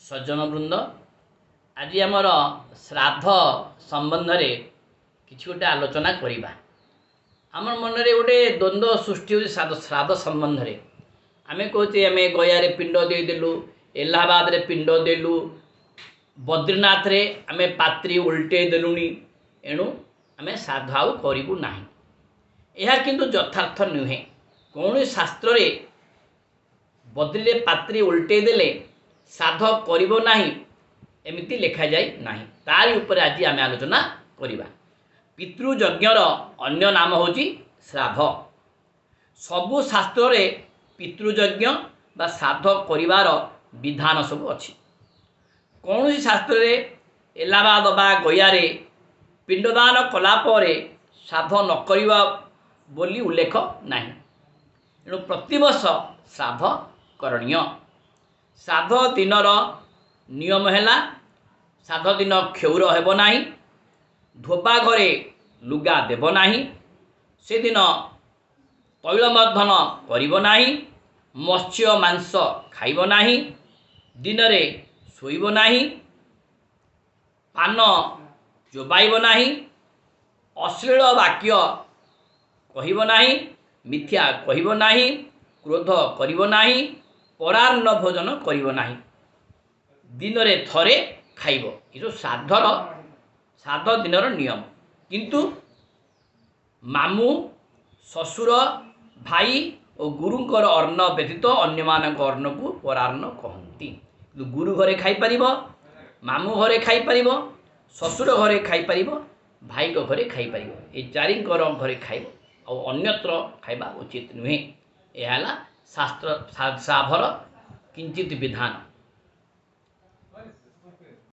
सज्जन वृंद आज आमर श्राद्ध संबंध रे किसी गोटे आलोचना करवा। आम मन में गोटे द्वंद्व सृष्टि हो श्राद्ध संबंध रे आमे कहते आम गया रे पिंड देदेलु, इलाहाबाद रे पिंड देलु, बद्रीनाथ रे आमे पात्री उल्टे देलुनी, एणु आमे श्राद्ध आउ करिबु नाही। यह किंतु यथार्थ नुहे। कौन शास्त्र रे बद्री रे पात्री उल्टे देले श्राद्ध करिबो नाही एमिति लिखा जाय नाही। तारि ऊपर आज आमे आलोचना करिबा। पितृयज्ञर अन्य नाम होची श्राद्ध। सबु शास्त्र रे पितृयज्ञ बा श्राद्ध करिवार विधान सब अछि। कौन शास्त्र रे इलाहाबाद बा गया रे पिंडदान कला परे श्राद्ध न करिवा बोली उल्लेख नाही। एणु प्रतिवर्ष श्राद्ध करणीय। श्राद्ध दिनर नियम है श्राद्ध दिन क्षौर हेब नाही, धोबा घरे लुगा देव नाही, से दिन तैलमर्दन करिब नाही, मत्स्य मांस खाइब नाही, दिन रे सोइब नाही, पान चोबाइब नाही, अश्लील वाक्य कहिब नाही, मिथ्या कहिब नाही, क्रोध करिब नाही, परान्न भोजन करिब नाही, दिन रे थरे खाइब। ये जो श्राद्ध दिनर नियम। किंतु मामू ससुर भाई और गुरुंकर अन्न व्यतीत अन्य मानक अन्न को परान्न कहती। गुरु घरे खाई परिबो, मामू घरे खाई परिबो, ससुर घरे खाई परिबो, भाई को घरे खाई परिबो। ये चारिंकर घरे खाइबो और अन्यत्र खाइबा उचित नुहे। यह शास्त्र श्राद्धर किंचित विधान।